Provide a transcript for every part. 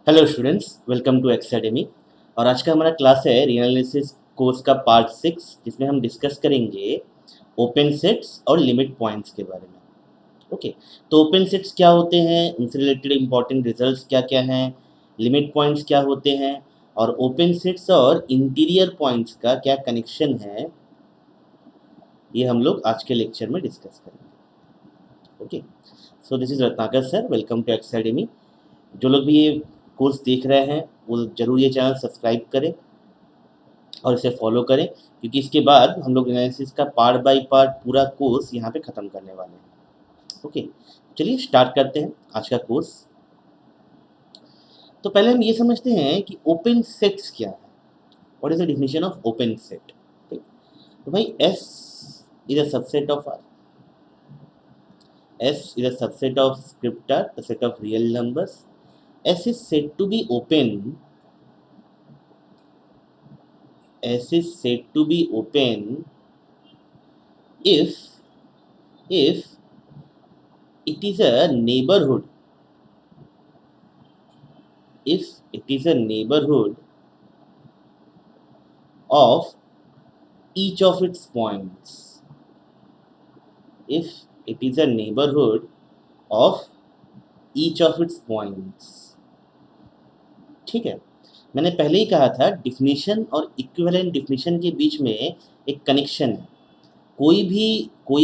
Hello students, welcome to academy. और आज का हमारा क्लास है रियल एनालिसिस कोर्स का पार्ट 6, जिसमें हम डिस्कस करेंगे ओपन सेट्स और लिमिट पॉइंट्स के बारे में। ओके, तो ओपन सेट्स क्या होते हैं, उनसे रिलेटेड इंपॉर्टेंट रिजल्ट्स क्या क्या हैं, लिमिट पॉइंट्स क्या होते हैं, और ओपन सेट्स और इंटीरियर पॉइंट्स का क्या कनेक्शन है, ये हम लोग आज के लेक्चर में डिस्कस करेंगे। Okay, so this is Ratnakar sir, welcome to academy. जो लोग भी ये कोर्स देख रहे हैं वो ज़रूर ये चैनल सब्सक्राइब करें और इसे फॉलो करें, क्योंकि इसके बाद हम लोग एनालिसिस का पार्ट बाय पार्ट पूरा कोर्स यहाँ पे ख़त्म करने वाले हैं। ओके, चलिए स्टार्ट करते हैं आज का कोर्स। तो पहले हम ये समझते हैं कि ओपन सेट्स क्या है। What is the definition of open set? तो भाई S is a subset of R. S is a subset of scripter, the set of real numbers. S is said to be open. S is said to be open if it is a neighborhood. If it is a neighborhood of each of its points. If it is a neighborhood of each of its points. ठीक है, मैंने पहले ही कहा था definition और equivalent definition के बीच में एक कनेक्शन है। कोई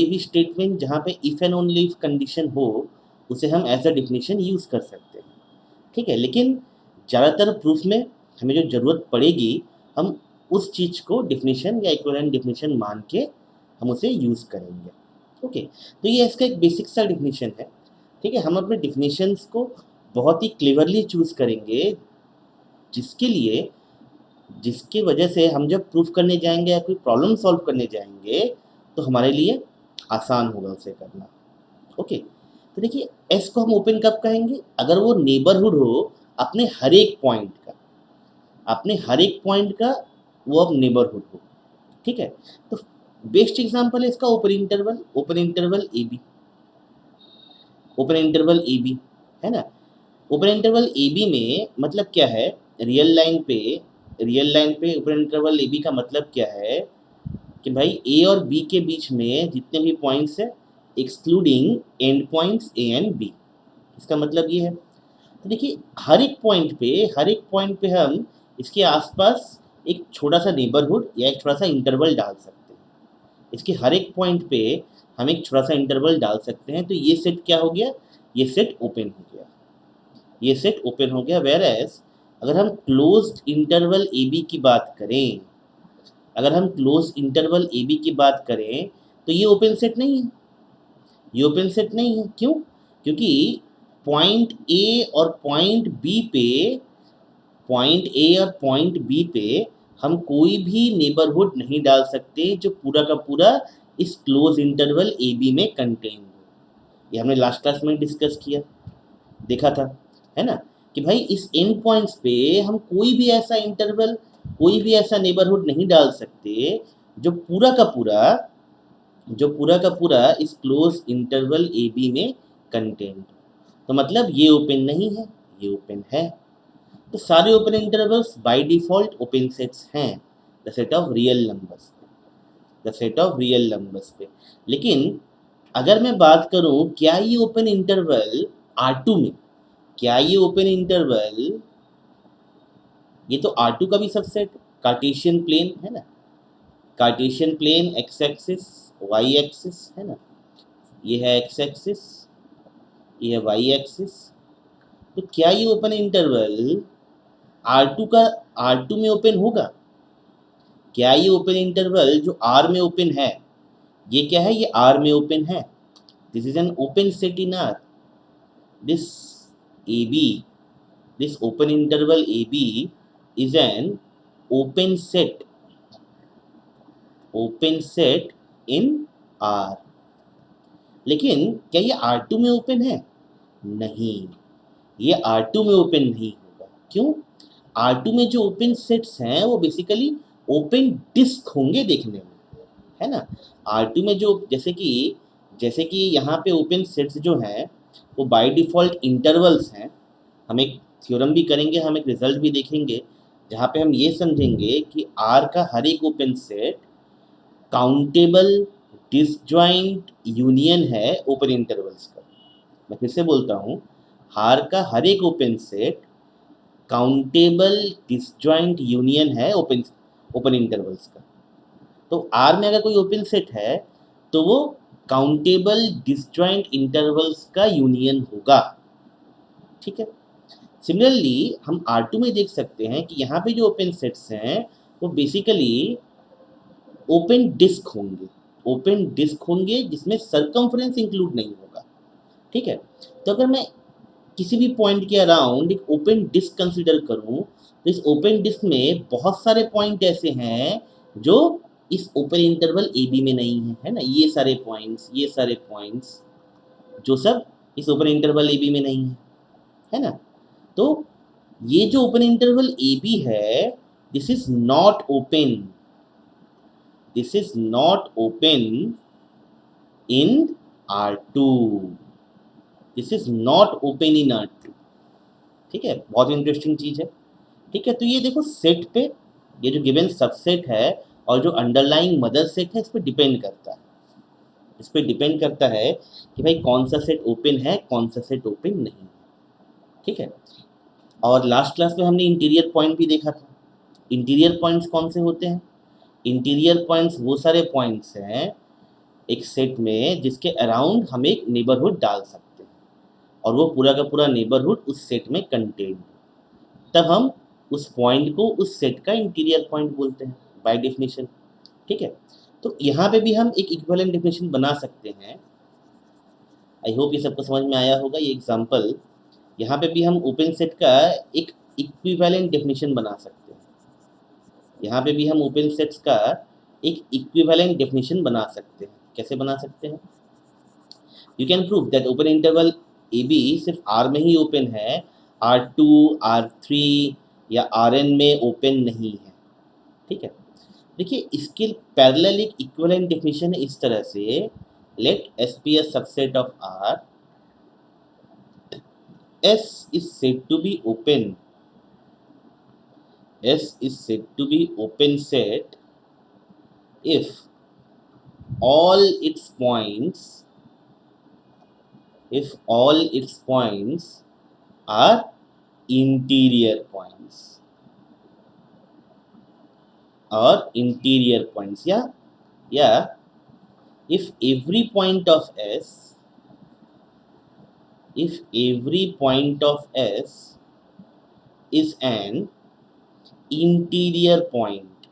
भी स्टेटमेंट जहाँ पे if and only if condition हो, उसे हम एज अ डिफिनीशन यूज़ कर सकते हैं। ठीक है, लेकिन ज़्यादातर प्रूफ में हमें जो ज़रूरत पड़ेगी, हम उस चीज़ को डिफिनीशन या इक्विवेलेंट डिफिनीशन मान के हम उसे यूज़ करेंगे। ओके, तो ये इसका एक बेसिक सा डिफिनीशन है। ठीक है, हम अपने डिफिनीशंस को बहुत ही क्लेवरली चूज़ करेंगे, जिसकी वजह से हम जब प्रूफ करने जाएंगे या कोई प्रॉब्लम सॉल्व करने जाएंगे तो हमारे लिए आसान होगा उसे करना। ओके, तो देखिए एस को हम ओपन कब कहेंगे? अगर वो नेबरहुड हो अपने हर एक पॉइंट का, वो अब नेबरहुड हो। ठीक है, तो बेस्ट एग्जांपल है इसका ओपन इंटरवल ए बी, है ना। ओपन इंटरवल ए बी में मतलब क्या है? रियल लाइन पे ओपन इंटरवल ए बी का मतलब क्या है कि भाई ए और बी के बीच में जितने भी पॉइंट्स हैं, excluding end points A and B, इसका मतलब ये है। तो देखिए हर एक पॉइंट पे हम इसके आसपास एक छोटा सा नेबरहुड या एक छोटा सा इंटरवल डाल सकते हैं। इसके हर एक पॉइंट पे हम एक छोटा सा इंटरवल डाल सकते हैं। तो ये सेट क्या हो गया? ये सेट ओपन हो गया। वेयर एज अगर हम क्लोज्ड इंटरवल ए बी की बात करें, तो ये ओपन सेट नहीं है। क्यों? क्योंकि पॉइंट ए और पॉइंट बी पे हम कोई भी नेबरहुड नहीं डाल सकते जो पूरा का पूरा इस क्लोज इंटरवल ए बी में कंटेन हो। ये हमने लास्ट क्लास में डिस्कस किया, देखा था, है ना, कि भाई इस एंड पॉइंट्स पे हम कोई भी ऐसा नेबरहुड नहीं डाल सकते जो पूरा का पूरा इस क्लोज इंटरवल ए बी में कंटेंट। तो मतलब ये ओपन नहीं है, ये ओपन है। तो सारे open intervals by default open sets हैं, the set of real numbers पे। लेकिन अगर मैं बात करूं क्या ये ओपन इंटरवल R2 में, ये तो R2 का भी सबसेट, कार्टेशियन प्लेन है ना, Cartesian plane x axis y axis है ना, ये है एक्स एक्सिस, ये है वाई एक्सिस। तो क्या ये ओपन इंटरवल R2 में ओपन होगा? क्या ये ओपन इंटरवल जो R में ओपन है, ये क्या है? ये R में ओपन है। This is an open set in R। This open interval AB is an open set in R। लेकिन क्या ये R2 में ओपन है? नहीं, ये R2 में ओपन नहीं होगा। क्यों? R2 में जो ओपन सेट्स हैं वो बेसिकली ओपन डिस्क होंगे देखने में, है ना। R2 में जो जैसे कि यहाँ पे ओपन सेट्स जो हैं वो बाय डिफ़ॉल्ट इंटरवल्स हैं। हम एक थ्योरम भी करेंगे, हम एक रिजल्ट भी देखेंगे जहाँ पे हम ये समझेंगे कि आर का हर एक open set countable disjoint union है ओपन इंटरवल्स का। मैं फिर से बोलता हूँ, आर का हर एक open set countable disjoint union है ओपन ओपन इंटरवल्स का। तो आर में अगर कोई ओपन सेट है तो वो काउंटेबल डिसजॉइंट इंटरवल्स का यूनियन होगा। ठीक है। सिमिलरली हम R2 में देख सकते हैं कि यहाँ पे जो ओपन सेट्स हैं वो बेसिकली ओपन डिस्क होंगे, ओपन डिस्क होंगे जिसमें सरकमफ्रेंस इंक्लूड नहीं होगा। ठीक है। तो अगर मैं किसी भी पॉइंट के अराउंड एक ओपन डिस्क कंसीडर करूं तो इस ओपन डिस्क में बहुत सारे पॉइंट ऐसे हैं जो इस ओपन इंटरवल ए बी में नहीं है ना, ये सारे पॉइंट्स जो सब इस ओपन इंटरवल ए बी में नहीं है ना। तो ये जो ओपन इंटरवल ए बी है, this is not open, this is not open in R2, this is not open in R2। ठीक है, बहुत इंटरेस्टिंग चीज है। ठीक है, तो ये देखो सेट पे, ये जो गिवन सबसेट है और जो अंडरलाइंग मदर सेट है, इस पर डिपेंड करता है, इस पर डिपेंड करता है कि भाई कौन सा सेट ओपन है, कौन सा सेट ओपन नहीं है। ठीक है। और लास्ट क्लास में हमने इंटीरियर पॉइंट भी देखा था। इंटीरियर पॉइंट्स कौन से होते हैं? इंटीरियर पॉइंट्स वो सारे पॉइंट्स हैं एक सेट में जिसके अराउंड हम एक नेबरहुड डाल सकते हैं और वो पूरा का पूरा नेबरहुड उस सेट में कंटेन्ड है। तब हम उस पॉइंट को उस सेट का इंटीरियर पॉइंट बोलते हैं बाय डेफिनेशन। ठीक है। तो यहाँ पे भी हम एक इक्विवेलेंट डेफिनेशन बना सकते हैं। आई होप ये सबको समझ में आया होगा। ये एग्जांपल, यहाँ पे भी हम ओपन सेट का एक इक्विवेलेंट डेफिनेशन बना सकते हैं। यहाँ पे भी हम ओपन सेट्स का एक इक्विवेलेंट डेफिनेशन बना सकते हैं। कैसे बना सकते हैं? You can prove that open interval A B सिर्फ आर में ही ओपन है, R2, R3 या Rn में ओपन नहीं है। ठीक है। देखिए इसके पैरेलल एक इक्विवेलेंट डेफिनेशन है इस तरह से, late S be a subset of R, S is said to be open, S is said to be open set if all its points, if all its points are interior points or interior points, yeah, if every point of S, if every point of S is an interior point,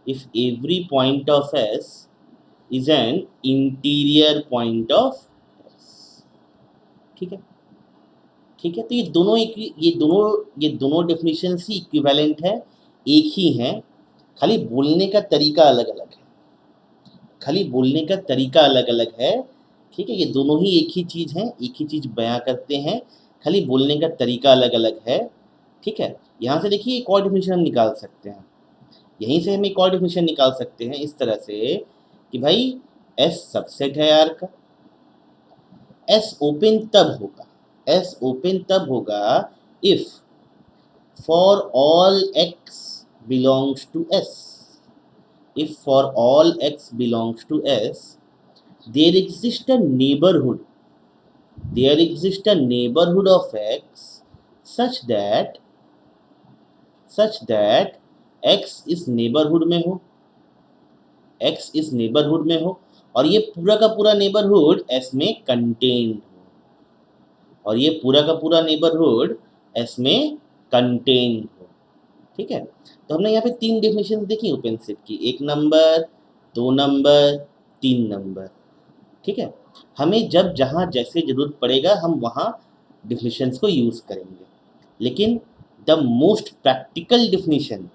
if every point of S is an interior point of S। ठीक है। ठीक है, तो ये दोनों definition ही equivalent है, एक ही है, खाली बोलने का तरीका अलग अलग है, खाली बोलने का तरीका अलग अलग है। ठीक है, ये दोनों ही एक ही चीज़ हैं, एक ही चीज़ बयां करते हैं, खाली बोलने का तरीका अलग अलग है। ठीक है। यहाँ से देखिए एक और डेफिनेशन हम निकाल सकते हैं, यहीं से हम एक और डेफिनेशन निकाल सकते हैं इस तरह से कि भाई S सबसेट है R का। S ओपन तब होगा, S ओपन तब होगा if for all x belongs to S, if for all x belongs to S, there exists a neighborhood, there exists a neighborhood of x such that x इस neighbourhood में हो, x इस neighbourhood में हो और ये पूरा का पूरा नेबरहुड S में कंटेन्ड हो, और ये पूरा का पूरा नेबरहुड S में कंटेन्ड हो। ठीक है। तो हमने यहाँ पे 3 डेफिनेशन देखी ओपन सेट की, 1 नंबर, 2 नंबर, 3 नंबर। ठीक है। हमें जब जहाँ जैसे ज़रूरत पड़ेगा हम वहाँ डेफिनेशंस को यूज़ करेंगे, लेकिन द मोस्ट प्रैक्टिकल डेफिनेशन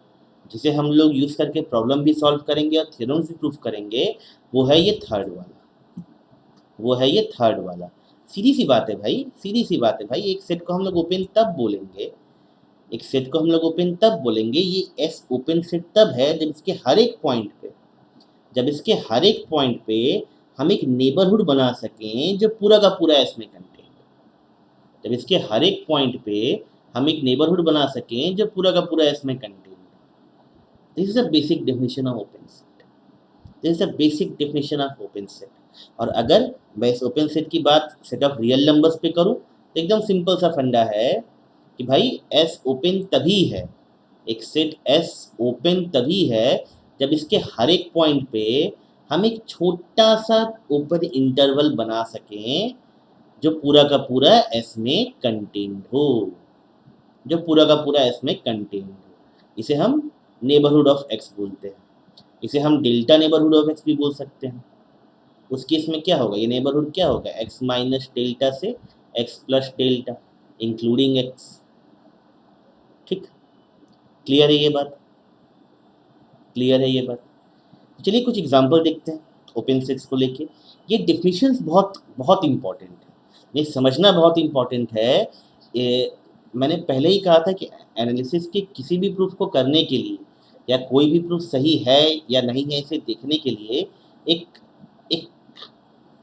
जिसे हम लोग यूज़ करके प्रॉब्लम भी सॉल्व करेंगे और थ्योरम्स भी प्रूफ करेंगे, वो है ये थर्ड वाला, वो है ये थर्ड वाला। सीधी सी बात है भाई, सीधी सी बात है भाई, एक सेट को हम लोग ओपन तब बोलेंगे, एक सेट को हम लोग ओपन तब बोलेंगे, ये S ओपन सेट तब है जब इसके हर एक पॉइंट पे, जब इसके हर एक पॉइंट पे हम एक नेबरहुड बना सकें जो पूरा का पूरा S में कंटेन्ड है। जब इसके हर एक पॉइंट पे हम एक नेबरहुड बना सकें जो पूरा का पूरा एस में कंटेन है। This is a basic definition of open set. This is a basic definition of open set. और अगर मैं इस ओपन सेट की बात सेट ऑफ रियल नंबर्स पे करूं तो एकदम सिंपल सा फंडा है कि भाई एस ओपन तभी है, एक सेट एस ओपन तभी है जब इसके हर एक पॉइंट पे हम एक छोटा सा ओपन इंटरवल बना सकें जो पूरा का पूरा एस में कंटेन्ड हो, जो पूरा का पूरा एस में कंटेन्ड हो। इसे हम नेबरहुड ऑफ एक्स बोलते हैं। इसे हम डेल्टा नेबरहुड ऑफ एक्स भी बोल सकते हैं। उस केस में क्या होगा, ये नेबरहुड क्या होगा, एक्स माइनस डेल्टा से x plus delta including x. ठीक, क्लियर है ये बात, क्लियर है ये बात। चलिए कुछ एग्जांपल देखते हैं ओपन सेट्स को लेके। ये डेफिनेशंस बहुत बहुत इंपॉर्टेंट है, ये समझना बहुत इंपॉर्टेंट है। ये मैंने पहले ही कहा था कि एनालिसिस के किसी भी प्रूफ को करने के लिए या कोई भी प्रूफ सही है या नहीं है इसे देखने के लिए एक एक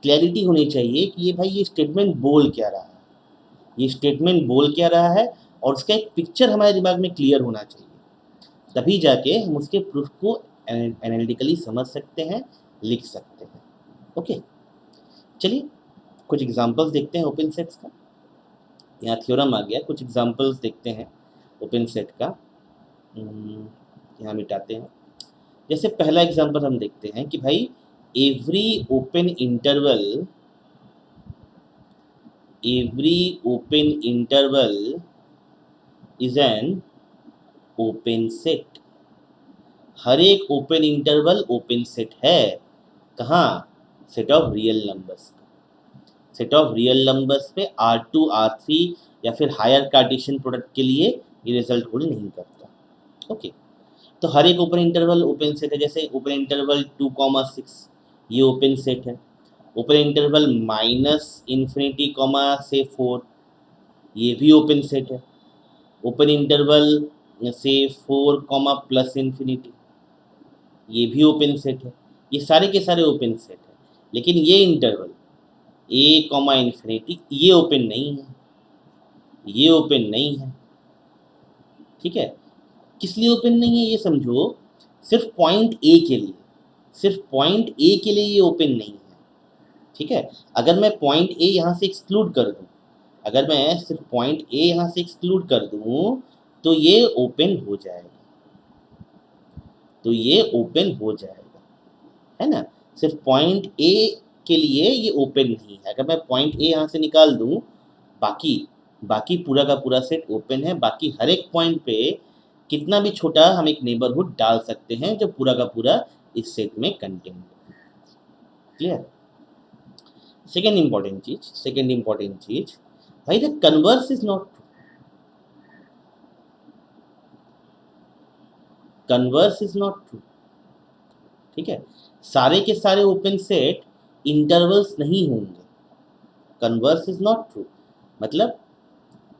क्लैरिटी होनी चाहिए कि ये भाई ये स्टेटमेंट बोल क्या रहा है, ये स्टेटमेंट बोल क्या रहा है, और उसका एक पिक्चर हमारे दिमाग में क्लियर होना चाहिए। तभी जाके हम उसके प्रूफ को एनालिटिकली समझ सकते हैं, लिख सकते हैं। ओके, चलिए कुछ एग्जांपल्स देखते हैं ओपन सेट्स का। यहाँ थ्योरम आ गया, कुछ एग्जांपल्स देखते हैं ओपन सेट का। यहाँ मिटाते हैं। जैसे पहला एग्जांपल हम देखते हैं कि भाई every open interval is an open set. हर एक ओपन इंटरवल ओपन सेट है। कहाँ, set of real numbers. Set of real numbers पे R2 R3 या फिर हायर कार्टेशियन प्रोडक्ट के लिए ये रिजल्ट होल्ड नहीं करता। ओके, तो हर एक ओपन इंटरवल ओपन सेट है। जैसे ओपन इंटरवल 2,6 ये ओपन सेट है। ओपन इंटरवल -∞, से 4 ये भी ओपन सेट है। ओपन इंटरवल से 4, +∞ ये भी ओपन सेट है। ये सारे के सारे ओपन सेट है। लेकिन ये इंटरवल a, ∞ ये ओपन नहीं है, ये ओपन नहीं है। ठीक है, किस लिए ओपन नहीं है ये समझो, सिर्फ पॉइंट ए के लिए, सिर्फ पॉइंट ए के लिए ये ओपन नहीं है। ठीक है, अगर मैं पॉइंट ए यहाँ से एक्सक्लूड कर दूँ, अगर मैं सिर्फ पॉइंट ए यहाँ से एक्सक्लूड कर दूँ तो ये ओपन हो जाएगा, तो ये ओपन हो जाएगा, है ना। सिर्फ पॉइंट ए के लिए ये ओपन नहीं है। अगर मैं पॉइंट ए यहाँ से निकाल दूँ, बाकी पूरा का पूरा सेट ओपन है। बाकी हर एक पॉइंट पे कितना भी छोटा हम एक नेबरहुड डाल सकते हैं जो पूरा का पूरा इस सेट में कंटेन है। क्लियर। सेकेंड इंपॉर्टेंट चीज भाई, the converse is not true. Converse is not true. ठीक है, सारे के सारे ओपन सेट इंटरवल्स नहीं होंगे। कन्वर्स इज नॉट ट्रू मतलब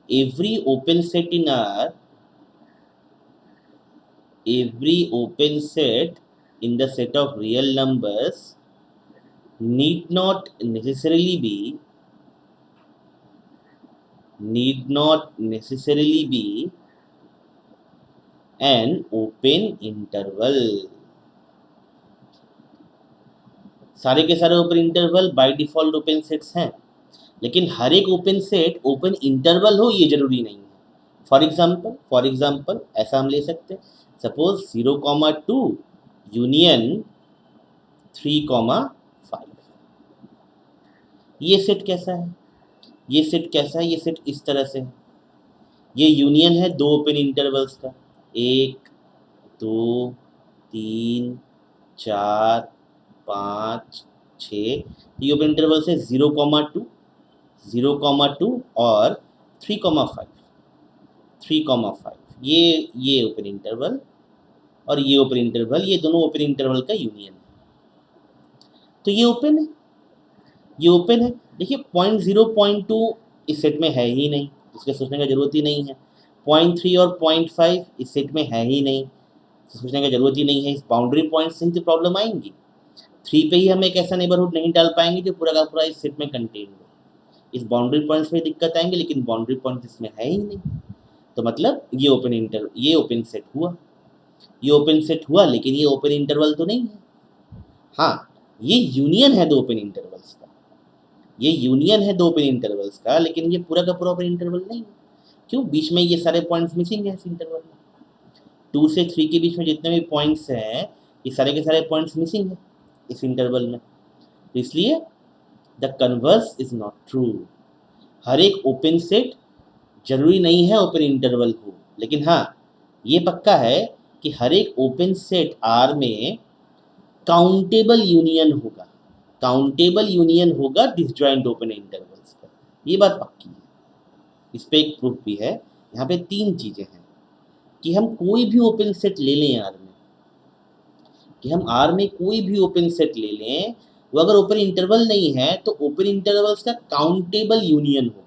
every open set in R, every open set in the set of real numbers need not necessarily be an open interval। सारे के सारे open interval bye default open sets हैं, लेकिन हर एक open set open interval हो ये जरूरी नहीं है। फॉर एग्जाम्पल ऐसा हम ले सकते हैं, सपोज 0,2 यूनियन 3,5। ये सेट कैसा है, ये सेट इस तरह से है। ये यूनियन है दो ओपन इंटरवल्स का, 1 2 3 4 5 6। ये ओपन इंटरवल से 0,2 और 3,5 ये ओपन इंटरवल और ये ओपन इंटरवल, ये दोनों ओपन इंटरवल का यूनियन है। तो ये ओपन है, देखिए 0.2 इस सेट में है ही नहीं, इसके सोचने का जरूरत ही नहीं है। 0.3 और 0.5 इस सेट में है ही नहीं, सोचने का जरूरत ही नहीं है। इस बाउंड्री पॉइंट से ही तो प्रॉब्लम आएंगी। 3 पे ही हम एक ऐसा नेबरहुड नहीं डाल पाएंगे जो पूरा का पूरा इस सेट में कंटेन हो। इस बाउंड्री पॉइंट्स में दिक्कत आएंगे, लेकिन बाउंड्री पॉइंट इसमें है ही नहीं। तो मतलब ये ओपन सेट हुआ, ये ओपन सेट हुआ, लेकिन ये ओपन इंटरवल तो नहीं है। हाँ, ये यूनियन है दो ओपन इंटरवल्स का, ये यूनियन है दो ओपन इंटरवल्स का, लेकिन ये पूरा का पूरा ओपन इंटरवल नहीं है। क्यों? बीच में ये सारे पॉइंट्स मिसिंग है इस इंटरवल में। 2 से 3 के बीच में जितने भी पॉइंट्स हैं, ये सारे के सारे पॉइंट्स मिसिंग है इस इंटरवल में। तो इसलिए the converse is not true. हर एक ओपन सेट जरूरी नहीं है ओपन इंटरवल हो, लेकिन हाँ, ये पक्का है कि हर एक ओपन सेट आर में काउंटेबल यूनियन होगा, काउंटेबल यूनियन होगा डिसजॉइंट ओपन इंटरवल्स का। ये बात पक्की है। इस पे एक प्रूफ भी है। यहाँ पे 3 चीजें हैं कि हम कोई भी ओपन सेट ले लें आर में, कि हम आर में कोई भी ओपन सेट ले लें, वो अगर ओपन इंटरवल नहीं है तो ओपन इंटरवल्स का काउंटेबल यूनियन होगा।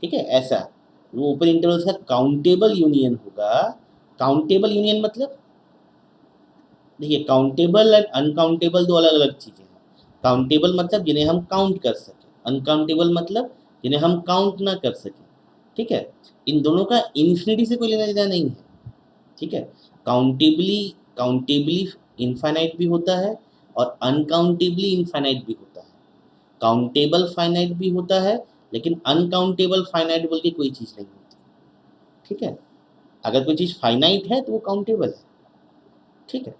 ठीक है, ऐसा वो ओपन इंटरवल्स का काउंटेबल यूनियन होगा। काउंटेबल यूनियन मतलब, देखिए, काउंटेबल एंड अनकाउंटेबल दो अलग अलग चीजें हैं। काउंटेबल मतलब जिन्हें हम काउंट कर सकें, अनकाउंटेबल मतलब जिन्हें हम काउंट ना कर सकें। ठीक है, इन दोनों का इन्फिनिटी से कोई लेना देना नहीं है। ठीक है, काउंटेबली इनफाइनाइट भी होता है और अनकाउंटेबली इनफाइनाइट भी होता है। काउंटेबल फाइनाइट भी होता है, लेकिन अनकाउंटेबल फाइनाइट बोल के कोई चीज़ नहीं होती। ठीक है, अगर कोई चीज़ फाइनाइट है तो वो काउंटेबल है। ठीक है,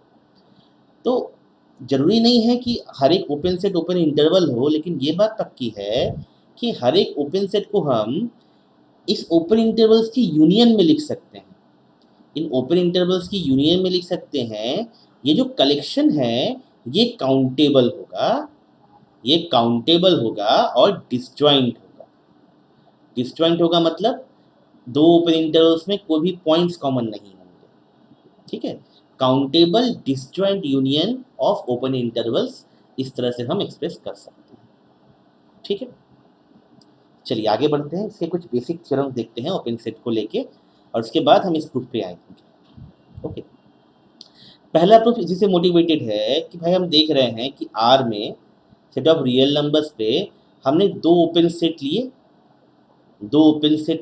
तो जरूरी नहीं है कि हर एक ओपन सेट ओपन इंटरवल हो, लेकिन ये बात पक्की है कि हर एक ओपन सेट को हम इस ओपन इंटरवल्स की यूनियन में लिख सकते हैं। इन ओपन इंटरवल्स की यूनियन में लिख सकते हैं। ये जो कलेक्शन है ये काउंटेबल होगा, ये काउंटेबल होगा और डिसजॉइंट होगा। डिसजॉइंट होगा मतलब दो ओपन इंटरवल्स में कोई भी पॉइंट्स कॉमन नहीं होंगे। ठीक है, countable disjoint union of open intervals, इस तरह से हम एक्सप्रेस कर सकते हैं। ठीक है, चलिए आगे बढ़ते हैं। इसके कुछ बेसिक थ्योरम देखते हैं ओपन सेट को लेके, और उसके बाद हम इस प्रूफ पे आएंगे। ओके, पहला प्रूफ इसी से मोटिवेटेड है कि भाई हम देख रहे हैं कि आर में सेट ऑफ रियल नंबर्स पे हमने दो ओपन सेट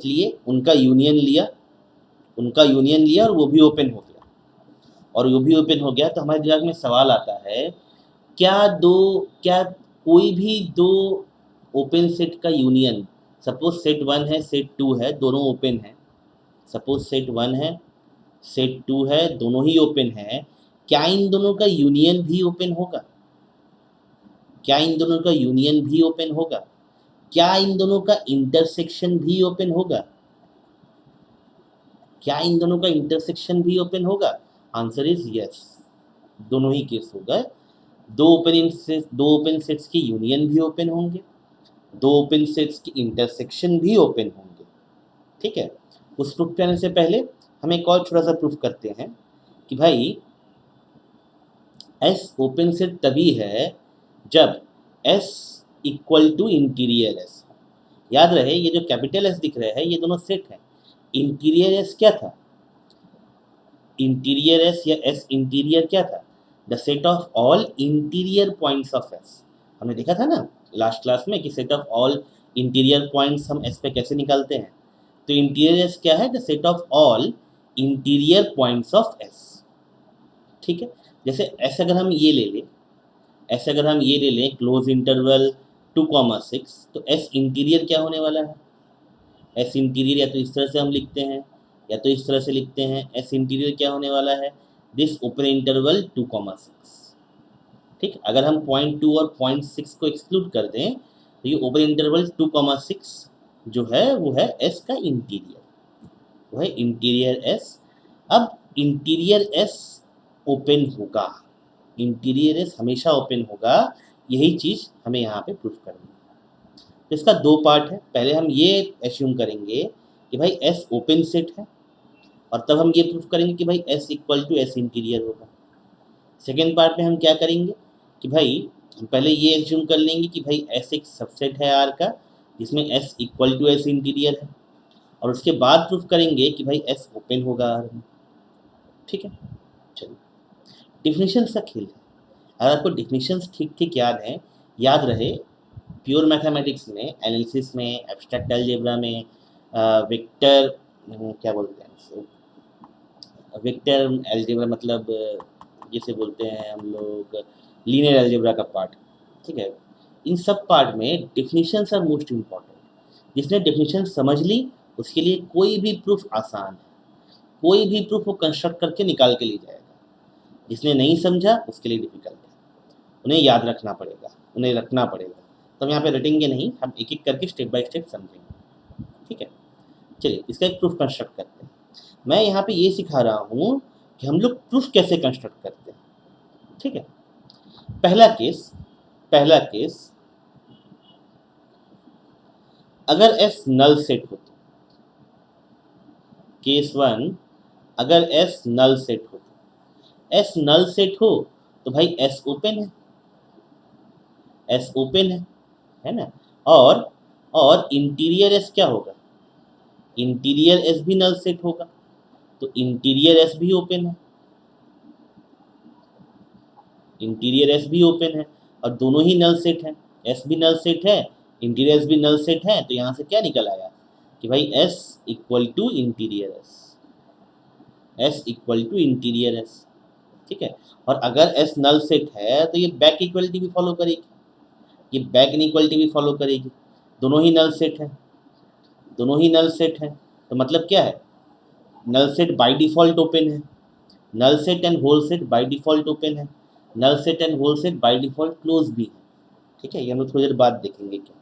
लिए, उनका यूनियन लिया, और वो भी ओपन हो गया, तो हमारे दिमाग में सवाल आता है, क्या कोई भी दो ओपन सेट का यूनियन, सपोज सेट 1 है सेट 2 है, दोनों ओपन है, सपोज सेट 1 है सेट 2 है, दोनों ही ओपन है, क्या इन दोनों का यूनियन भी ओपन होगा? क्या इन दोनों का यूनियन भी ओपन होगा? क्या इन दोनों का इंटरसेक्शन भी ओपन होगा? क्या इन दोनों का इंटरसेक्शन भी ओपन होगा? आंसर इज यस, दोनों ही केस होगा। दो ओपन सेट्स की यूनियन भी ओपन होंगे, दो ओपन सेट्स की इंटरसेक्शन भी ओपन होंगे। ठीक है, उस प्रूफ पे आने से पहले हम एक और छोटा सा प्रूफ करते हैं कि भाई एस ओपन सेट तभी है जब S equal to interior S. याद रहे, ये जो कैपिटल एस दिख रहे हैं ये दोनों सेट हैं। इंटीरियर एस क्या था? इंटीरियर एस या एस इंटीरियर क्या था? The set of all interior points of S. हमने देखा था ना लास्ट क्लास में कि set of all interior points हम एस पे कैसे निकालते हैं। तो इंटीरियर एस क्या है? The set of all interior points of S. ठीक है, जैसे ऐसे अगर हम ये ले लें क्लोज इंटरवल 2,6, तो एस इंटीरियर क्या होने वाला है? एस इंटीरियर या तो इस तरह से हम लिखते हैं या तो इस तरह से लिखते हैं। एस इंटीरियर क्या होने वाला है? This open interval 2,6। ठीक, अगर हम 0.2 और 0.6 को एक्सक्लूड कर दें तो ये ओपन इंटरवल 2,6 जो है वो है एस का इंटीरियर, वो है इंटीरियर एस। अब इंटीरियर एस ओपन होगा, इंटीरियर एस हमेशा ओपन होगा, यही चीज़ हमें यहाँ पे प्रूफ करनी है। तो इसका दो पार्ट है। पहले हम ये एज्यूम करेंगे कि भाई एस ओपन सेट है, और तब हम ये प्रूफ करेंगे कि भाई S equal to S interior होगा। सेकेंड पार्ट में हम क्या करेंगे कि भाई हम पहले ये एज्यूम कर लेंगे कि भाई एस एक सबसेट है आर का जिसमें S equal to S interior है, और उसके बाद प्रूफ करेंगे कि भाई एस ओपन होगा आर में। ठीक है, चलिए डिफिनेशन का खेल है। अगर आपको डिफिनेशंस ठीक ठीक याद रहे, प्योर मैथमेटिक्स में, एनालिसिस में, एब्स्ट्रैक्ट अलजेब्रा में, वेक्टर क्या बोलते हैं इसको, वेक्टर अलजेब्रा, मतलब जिसे बोलते हैं हम लोग लीनियर अलजेब्रा का पार्ट। ठीक है, इन सब पार्ट में डेफिनेशंस आर मोस्ट इम्पॉर्टेंट। जिसने डेफिनेशन समझ ली उसके लिए कोई भी प्रूफ आसान है, कोई भी प्रूफ वो कंस्ट्रक्ट करके निकाल के ले जाएगा। जिसने नहीं समझा उसके लिए डिफिकल्ट है, उन्हें याद रखना पड़ेगा, उन्हें रखना पड़ेगा। तो हम यहाँ पे रटेंगे नहीं, हम एक एक करके स्टेप बाय स्टेप समझेंगे। ठीक है, चलिए इसका एक प्रूफ कंस्ट्रक्ट करते हैं। मैं यहाँ पे ये सिखा रहा हूँ कि हम लोग प्रूफ कैसे कंस्ट्रक्ट करते हैं। ठीक है, पहला केस अगर एस नल सेट हो तो, केस 1 अगर एस नल सेट हो तो, एस नल सेट हो तो भाई एस ओपन है, एस ओपन है ना। और इंटीरियर एस क्या होगा, इंटीरियर एस भी नल सेट होगा, तो इंटीरियर एस भी ओपन है, इंटीरियर एस भी ओपन है, और दोनों ही नल सेट हैं। एस भी नल सेट है, इंटीरियर एस भी नल सेट है, तो यहाँ से क्या निकल आया कि भाई S equal to interior S, S equal to interior S. ठीक है, और अगर एस नल सेट है तो ये बैक इक्वलिटी भी फॉलो करेगी, ये बैक इनइक्वलिटी भी फॉलो करेगी। दोनों ही नल सेट है, दोनों ही नल सेट है, तो मतलब क्या है, null set by default open है, null set and whole set by default open है, null set and whole set by default close भी है। ठीक है, ये हम लोग थोड़ी देर बाद देखेंगे क्या।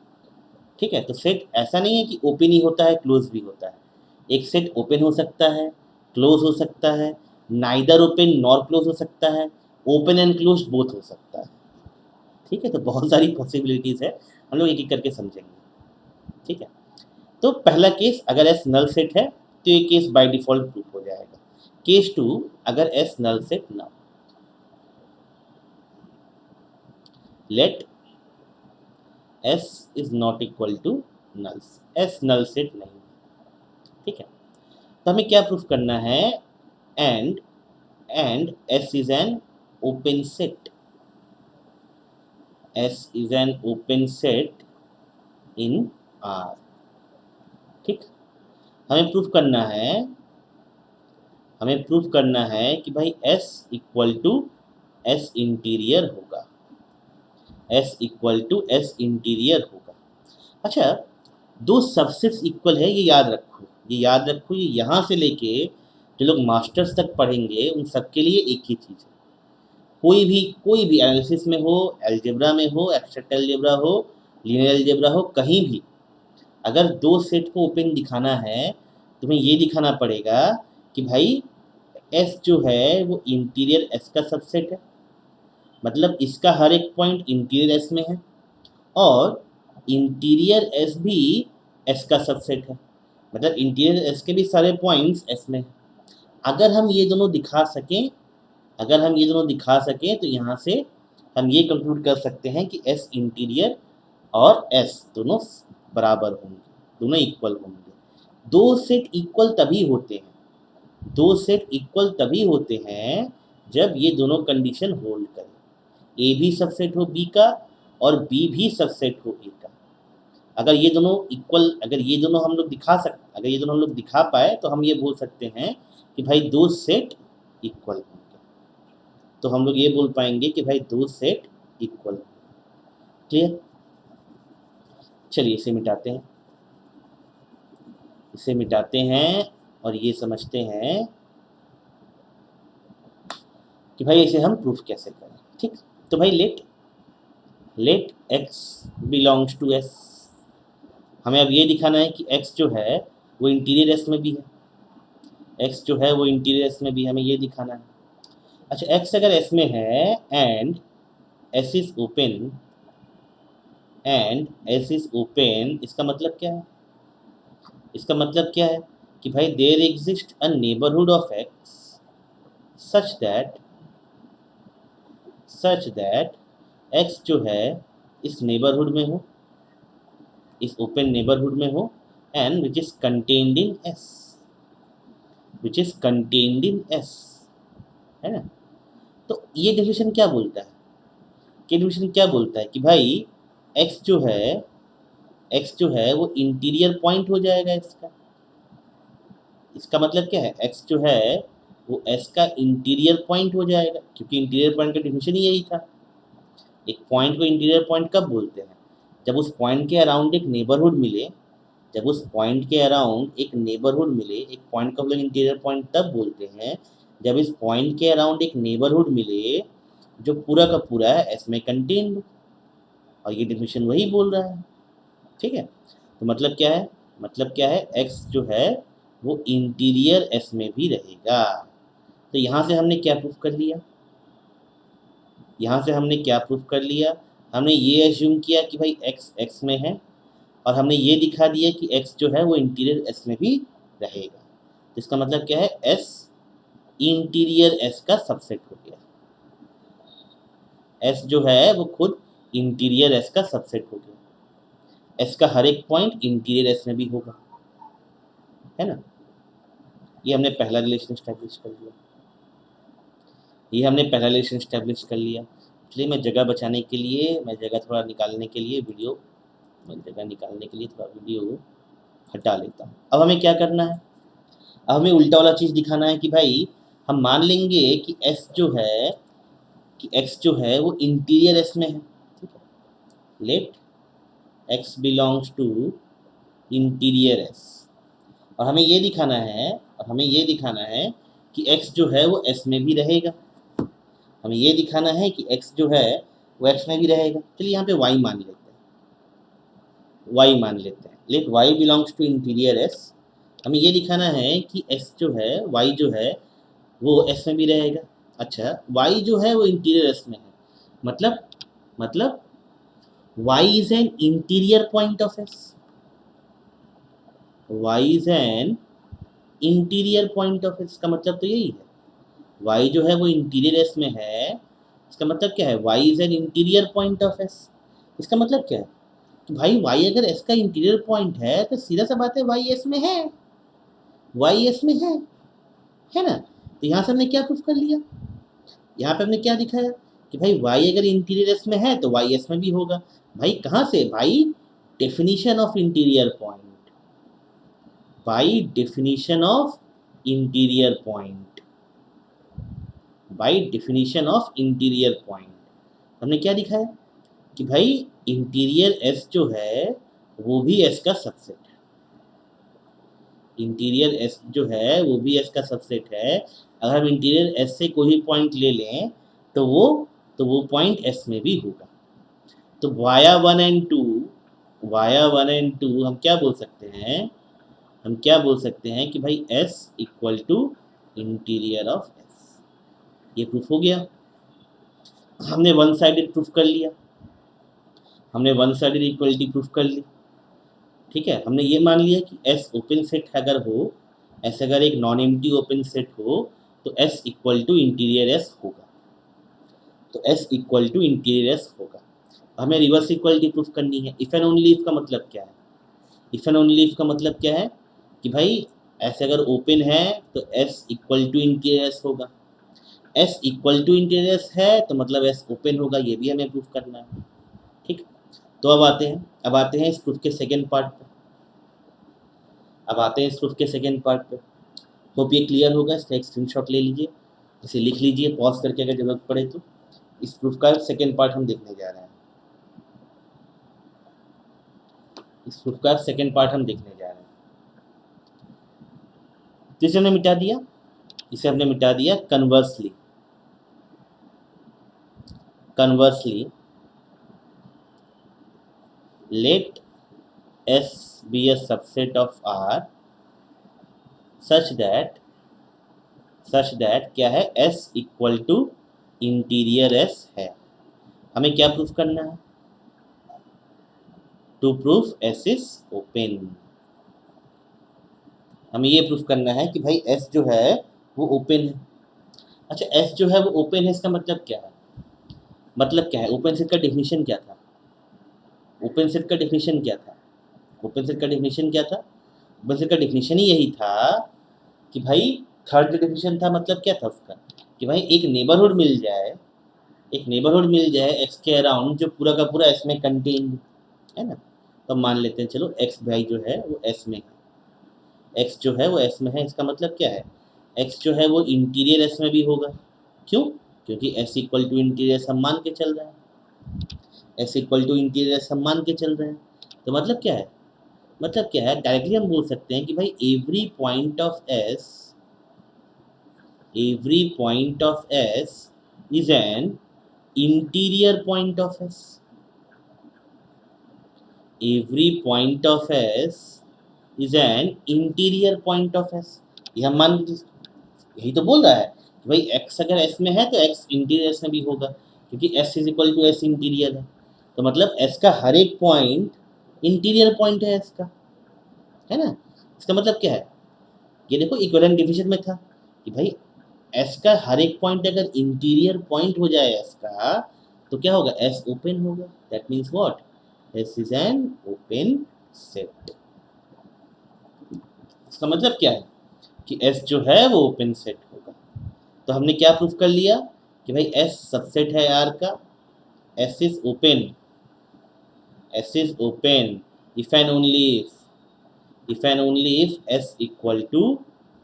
ठीक है, तो सेट ऐसा नहीं है कि ओपन ही होता है क्लोज भी होता है। एक सेट ओपन हो सकता है, क्लोज हो सकता है, नाइदर ओपन नॉर क्लोज हो सकता है, ओपन एंड क्लोज बोथ हो सकता है। ठीक है, तो बहुत सारी पॉसिबिलिटीज़ है, हम लोग एक एक करके समझेंगे। ठीक है, तो पहला केस अगर एस नल सेट है तो ये केस बाय डिफॉल्ट प्रूफ हो जाएगा। केस 2 अगर एस नल सेट ना हो, let S is not equal to null, S null set नहीं। ठीक है, तो हमें क्या प्रूफ करना है, and S is an open set, S is an open set in R. ठीक, हमें प्रूफ करना है, हमें प्रूफ करना है कि भाई S equal to S interior होगा, S equal to S interior होगा। अच्छा, दो सबसेट्स इक्वल है, ये याद रखो, ये याद रखो, ये यहाँ से लेके जो लोग मास्टर्स तक पढ़ेंगे उन सबके लिए एक ही चीज़ है। कोई भी एनालिसिस में हो, अलजेब्रा में हो, एब्स्ट्रैक्ट अलजेब्रा हो, लीनियर अलजेब्रा हो, कहीं भी अगर दो सेट को ओपन दिखाना है, तुम्हें ये दिखाना पड़ेगा कि भाई एस जो है वो इंटीरियर एस का सबसेट है, मतलब इसका हर एक पॉइंट इंटीरियर एस में है, और इंटीरियर एस भी एस का सबसेट है, मतलब इंटीरियर एस के भी सारे पॉइंट्स एस में हैं। अगर हम ये दोनों दिखा सकें, अगर हम ये दोनों दिखा सकें तो यहाँ से हम ये कंक्लूड कर सकते हैं कि एस इंटीरियर और एस दोनों बराबर होंगे, दोनों इक्वल होंगे। दो सेट इक्वल तभी होते हैं, दो सेट इक्वल तभी होते हैं जब ये दोनों कंडीशन होल्ड करें, ए भी सबसेट हो बी का और बी भी सबसेट हो ए का। अगर ये दोनों इक्वल, अगर ये दोनों हम लोग अगर ये दोनों हम लोग दिखा पाए तो हम ये बोल सकते हैं कि भाई दो सेट इक्वल होंगे, तो हम लोग ये बोल पाएंगे कि भाई दो सेट इक्वल। क्लियर, चलिए इसे मिटाते हैं, इसे मिटाते हैं और ये समझते हैं कि भाई इसे हम प्रूफ कैसे करें। ठीक, तो भाई let x belongs to s, हमें अब ये दिखाना है कि x जो है वो इंटीरियर s में भी है, x जो है वो इंटीरियर s में भी है, हमें ये दिखाना है। अच्छा, x अगर s में है एंड s इज ओपन, इसका मतलब क्या है, इसका मतलब क्या है कि भाई there exist a neighbourhood of x such that x जो है इस नेबरहुड में हो, इस ओपन नेबरहुड में हो, and which is contained in s, which is contained in s, है ना। तो ये डेफिनेशन क्या बोलता है, ये डेफिनेशन क्या बोलता है कि भाई x जो है वो इंटीरियर पॉइंट हो जाएगा इसका, इसका मतलब क्या है, x जो है वो s का इंटीरियर पॉइंट हो जाएगा, क्योंकि इंटीरियर पॉइंट का डेफिनेशन ही यही था। एक पॉइंट को इंटीरियर पॉइंट कब बोलते हैं, जब उस पॉइंट के अराउंड एक नेबरहुड मिले, जब उस पॉइंट के अराउंड एक नेबरहुड मिले, एक पॉइंट को हम लोग इंटीरियर पॉइंट तब बोलते हैं जब इस पॉइंट के अराउंड एक नेबरहुड मिले जो पूरा का पूरा है एस में कंटेन्ड हो, और ये डेफिनेशन वही बोल रहा है। ठीक है, तो मतलब क्या है, मतलब क्या है, एक्स जो है वो इंटीरियर एस में भी रहेगा। तो यहाँ से हमने क्या प्रूफ कर लिया, यहाँ से हमने क्या प्रूफ कर लिया, हमने ये एज्यूम किया कि भाई एक्स एक्स में है, और हमने ये दिखा दिया कि x जो है वो इंटीरियर s में भी रहेगा। तो इसका मतलब क्या है, s इंटीरियर s का सबसेट हो गया। s जो है वो खुद इंटीरियर s का सबसेट हो गया। s का हर एक पॉइंट इंटीरियर s में भी होगा, है ना। ये हमने पहला रिलेशन स्टैब्लिश कर लिया, ये हमने पहला रिलेशन स्टैब्लिश कर लिया। इसलिए मैं जगह बचाने के लिए, मैं जगह थोड़ा निकालने के लिए वीडियो, मैं जगह निकालने के लिए थोड़ा वीडियो हटा लेता हूँ। अब हमें क्या करना है, अब हमें उल्टा वाला चीज़ दिखाना है कि भाई हम मान लेंगे कि s जो है, कि x जो है वो इंटीरियर s में है। ठीक है, let x belongs to interior s, और हमें ये दिखाना है, और हमें ये दिखाना है कि x जो है वो s में भी रहेगा। हमें ये दिखाना है कि x जो है वो x में भी रहेगा। चलिए यहाँ पे y मान लेते हैं, y मान लेते हैं, let y belongs to interior s। हमें ये दिखाना है कि s जो है, y जो है वो s में भी रहेगा। अच्छा, y जो है वो इंटीरियर s में है, मतलब y is an interior point of s, y is an interior point of s का मतलब तो यही है, y जो है वो इंटीरियर s में है। इसका मतलब क्या है, y is an interior point of s। इसका मतलब क्या है कि भाई y अगर s का इंटीरियर पॉइंट है तो सीधा सा बात है y s में है, y s में है ना। तो यहाँ से हमने क्या प्रूफ कर लिया, यहाँ पे हमने क्या दिखाया कि भाई y अगर इंटीरियर s में है तो y s में भी होगा। भाई कहाँ से, भाई definition of interior point, by definition of interior point, by definition of interior point हमने क्या दिखाया कि भाई इंटीरियर s जो है वो भी s का सबसेट है, इंटीरियर s जो है वो भी s का सबसेट है। अगर हम इंटीरियर s से कोई पॉइंट ले लें तो वो पॉइंट s में भी होगा। तो वाया 1 एंड 2, वाया 1 एंड 2 हम क्या बोल सकते हैं, हम क्या बोल सकते हैं कि भाई s equal to interior of s। ये प्रूफ हो गया, हमने वन साइडेड प्रूफ कर लिया, हमने वन साइडेड इक्वलिटी प्रूफ कर ली। ठीक है, हमने ये मान लिया कि S ओपन सेट अगर हो, S अगर एक नॉन एम्प्टी ओपन सेट हो तो S equal to interior S होगा, तो S equal to interior S होगा। हमें रिवर्स इक्वलिटी प्रूफ करनी है। इफ एंड ओनली इफ का मतलब क्या है, इफ एंड ओनली इफ का मतलब क्या है कि भाई S अगर ओपन है तो S equal to interior S होगा, S equal to interior S है तो मतलब S ओपन होगा, ये भी हमें प्रूफ करना है। ठीक, तो अब आते हैं इस प्रूफ के सेकेंड पार्ट पे, अब आते हैं इस प्रूफ के सेकेंड पार्ट पे। होप ये क्लियर होगा, इसका एक स्क्रीनशॉट ले लीजिए, इसे लिख लीजिए पॉज करके अगर जरूरत पड़े तो। इस प्रूफ का सेकेंड पार्ट हम देखने जा रहे हैं, इस प्रूफ का सेकेंड पार्ट हम देखने जा रहे हैं। तो इसे हमने मिटा दिया, इसे हमने मिटा दिया। Conversely, conversely let S be a subset of R such that क्या है, S equal to interior S है। हमें क्या प्रूफ करना है, to proof S is open. हमें ये प्रूफ करना है कि भाई S जो है वो ओपन है। अच्छा, S जो है वो ओपन है, इसका मतलब क्या है, मतलब क्या है, ओपन सेट का डेफिनेशन क्या था, ओपन सेट का डेफिनेशन क्या था, ओपन सेट का डेफिनेशन क्या था, ओपन सेट का डेफिनेशन ही यही था कि भाई थर्ड जो डेफिनेशन था मतलब क्या था उसका, कि भाई एक नेबरहुड मिल जाए, एक नेबरहुड मिल जाए एक्स के अराउंड जो पूरा का पूरा एस में कंटेन है ना। तो मान लेते हैं चलो एक्स भाई जो है वो एस में है, एक्स जो है वो एस में है, इसका मतलब क्या है, एक्स जो है वो इंटीरियर एस में भी होगा। क्यों? क्योंकि एस इक्वल टू इंटीरियर हम मान के चल रहे हैं, S equal to interior S हम मान के चल रहे हैं। तो मतलब क्या है, मतलब क्या है, डायरेक्टली हम बोल सकते हैं कि भाई every point of S is an interior point of S. Every point of S is an interior point of S. ये हम मान, यही तो बोल रहा है कि भाई एक्स अगर एस में है तो एक्स इंटीरियर एस में भी होगा, क्योंकि S is equal to S interior है। तो मतलब एस का हर एक पॉइंट इंटीरियर पॉइंट है एस का, है ना। इसका मतलब क्या है, ये देखो इक्विवेलेंट डिफिनेशन में था कि भाई एस का हर एक पॉइंट अगर इंटीरियर पॉइंट हो जाए एस का, तो क्या होगा, एस ओपन होगा। That means what, S is an open set. इसका मतलब क्या है कि एस जो है वो ओपन सेट होगा। तो हमने क्या प्रूफ कर लिया कि भाई एस सबसेट है आर का, S is open, S is open if and only if and only if S equal to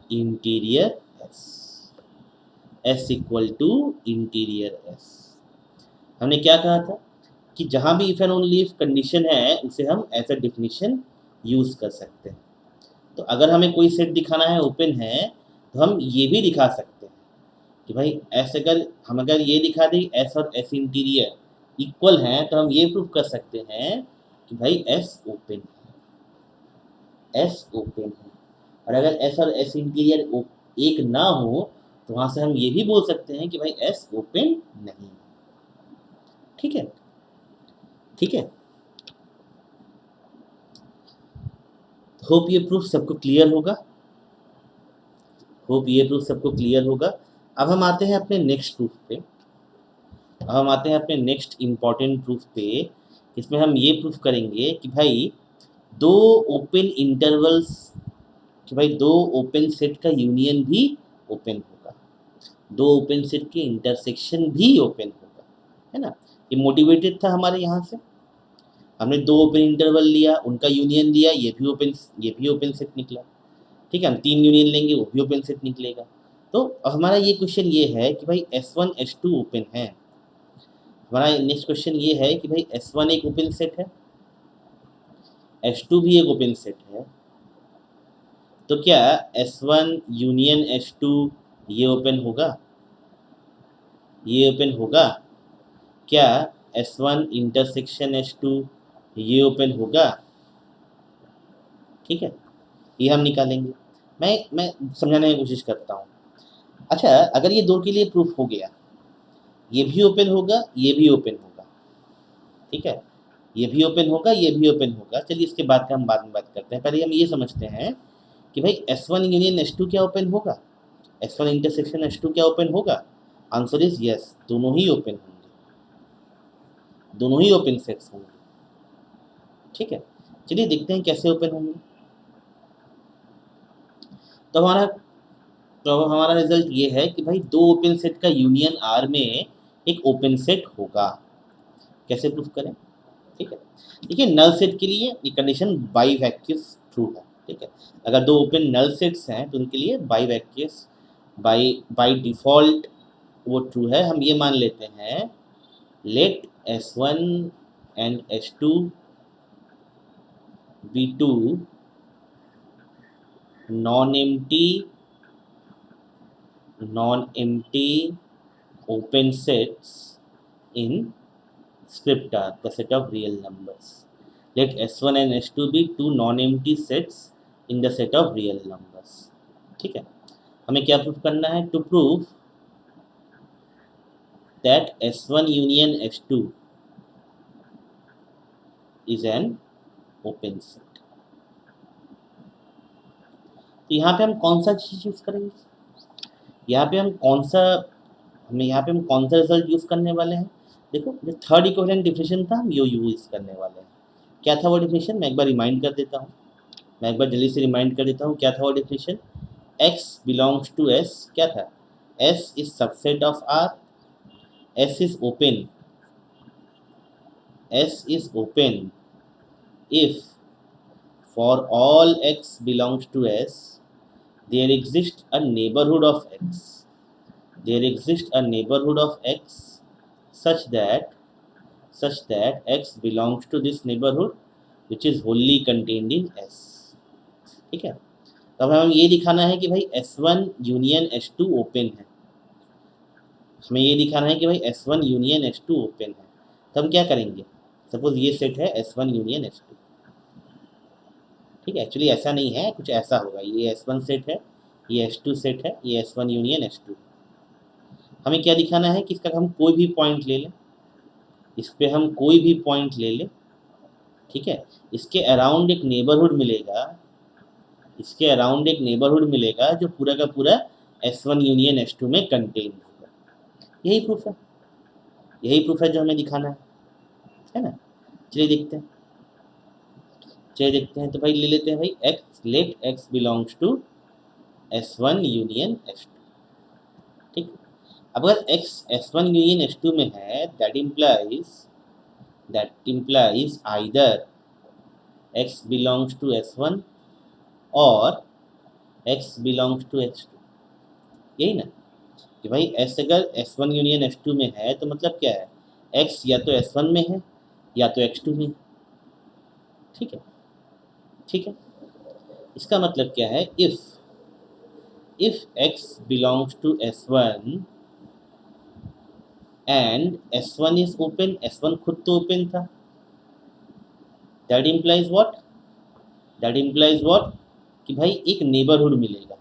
interior S, S equal to interior S. हमने क्या कहा था कि जहां भी if and only if condition है उसे हम एज अ डिफिनीशन यूज कर सकते हैं। तो अगर हमें कोई सेट दिखाना है ओपन है, तो हम ये भी दिखा सकते हैं कि भाई एस, अगर हम अगर ये दिखा दें एस और एस इंटीरियर इक्वल हैं, तो हम ये प्रूव कर सकते हैं कि भाई एस ओपन है, एस ओपन है। और अगर एस और एस इंटीरियर एक ना हो, तो वहां से हम ये भी बोल सकते हैं कि भाई एस ओपन नहीं है। ठीक है, ठीक है। होप ये प्रूफ सबको क्लियर होगा, होप ये प्रूफ सबको क्लियर होगा। अब हम आते हैं अपने नेक्स्ट प्रूफ पे, अब हम आते हैं अपने नेक्स्ट इंपॉर्टेंट प्रूफ पे। इसमें हम ये प्रूफ करेंगे कि भाई दो ओपन इंटरवल्स, कि भाई दो ओपन सेट का यूनियन भी ओपन होगा, दो ओपन सेट के इंटरसेक्शन भी ओपन होगा, है ना। ये मोटिवेटेड था हमारे यहाँ से, हमने दो ओपन इंटरवल लिया, उनका यूनियन लिया, ये भी ओपन सेट निकला। ठीक है, हम तीन यूनियन लेंगे वो भी ओपन सेट निकलेगा। तो हमारा ये क्वेश्चन ये है कि भाई S1 S2 ओपन है। हमारा नेक्स्ट क्वेश्चन ये है कि भाई S1 एक ओपन सेट है, S2 भी एक ओपन सेट है, तो क्या S1 यूनियन S2 ये ओपन होगा, ये ओपन होगा? क्या S1 इंटरसेक्शन S2 ये ओपन होगा? ठीक है, ये हम निकालेंगे। मैं समझाने की कोशिश करता हूँ। अच्छा, अगर ये दो के लिए प्रूफ हो गया, ये भी ओपन होगा, ये भी ओपन होगा, ठीक है, ये भी ओपन होगा, ये भी ओपन होगा। चलिए इसके बाद का हम बाद में बात करते हैं, पहले हम ये समझते हैं कि भाई S1 यूनियन S2 क्या ओपन होगा, S1 इंटरसेक्शन S2 क्या ओपन होगा? आंसर इज यस, दोनों ही ओपन होंगे, दोनों ही ओपन सेट्स होंगे। ठीक है, चलिए देखते हैं कैसे ओपन होंगे। तो हमारा रिजल्ट ये है कि भाई दो ओपन सेट का यूनियन R में एक ओपन सेट होगा। कैसे प्रूफ करें? ठीक है, देखिए नल सेट के लिए ये कंडीशन बाई वैक्यूस ट्रू है। ठीक है, अगर दो ओपन नल सेट्स हैं तो उनके लिए बाई वैक्यूस, बाई डिफॉल्ट वो ट्रू है। हम ये मान लेते हैं let S1 and S2 be two non-empty open sets in script R, the set of real numbers. Let S1 and S2 be two non-empty sets in the set of real numbers. ठीक है, हमें क्या proof करना है? To prove that S1 union S2 is an open set. तो यहाँ पे हम कौन सा चीज यूज करेंगे, यहाँ पे हम कौन सा रिजल्ट यूज करने वाले हैं? देखो, जो थर्ड इक्विवेलेंट डिफिनेशन था हम यो यूज करने वाले हैं। क्या था वो डिफिनेशन? मैं एक बार रिमाइंड कर देता हूँ, मैं एक बार जल्दी से रिमाइंड कर देता हूँ क्या था वो definition. x belongs to s, क्या था? s is subset of r, s is open, s is open if for all x belongs to S, there exists a neighborhood of x. There exists a neighborhood of x such that x belongs to this neighborhood which is wholly contained in S. ठीक है, तो अब हमें ये दिखाना है कि भाई S1 यूनियन S2 ओपन है। हमें ये दिखाना है कि भाई S1 यूनियन S2 ओपन है। तो हम क्या करेंगे, सपोज ये सेट है S1 यूनियन S2। ठीक है, एक्चुअली ऐसा नहीं है, कुछ ऐसा होगा, ये S1 सेट है, ये S2 सेट है, ये S1 यूनियन S2। हमें क्या दिखाना है कि इसका हम कोई भी पॉइंट ले लें, इस पे हम कोई भी पॉइंट ले लें। ठीक है, इसके अराउंड एक नेबरहुड मिलेगा, इसके अराउंड एक नेबरहुड मिलेगा जो पूरा का पूरा S1 यूनियन S2 में कंटेन होगा। यही प्रूफ है, यही प्रूफ है जो हमें दिखाना है ना। चलिए देखते हैं, तो भाई ले लेते हैं भाई x, let x belongs to S1 union S2। ठीक, अब अगर x S1 यूनियन S2 में है, that implies either x belongs to S1 और x बिलोंग्स टू S2। यही ना कि भाई s अगर S1 यूनियन S2 में है तो मतलब क्या है, x या तो S1 में है या तो X2 में है। ठीक है, ठीक है, इसका मतलब क्या है, if x belongs to S1 and S1 is open, S1 खुद तो ओपन था, that implies what कि भाई एक नेबरहुड मिलेगा,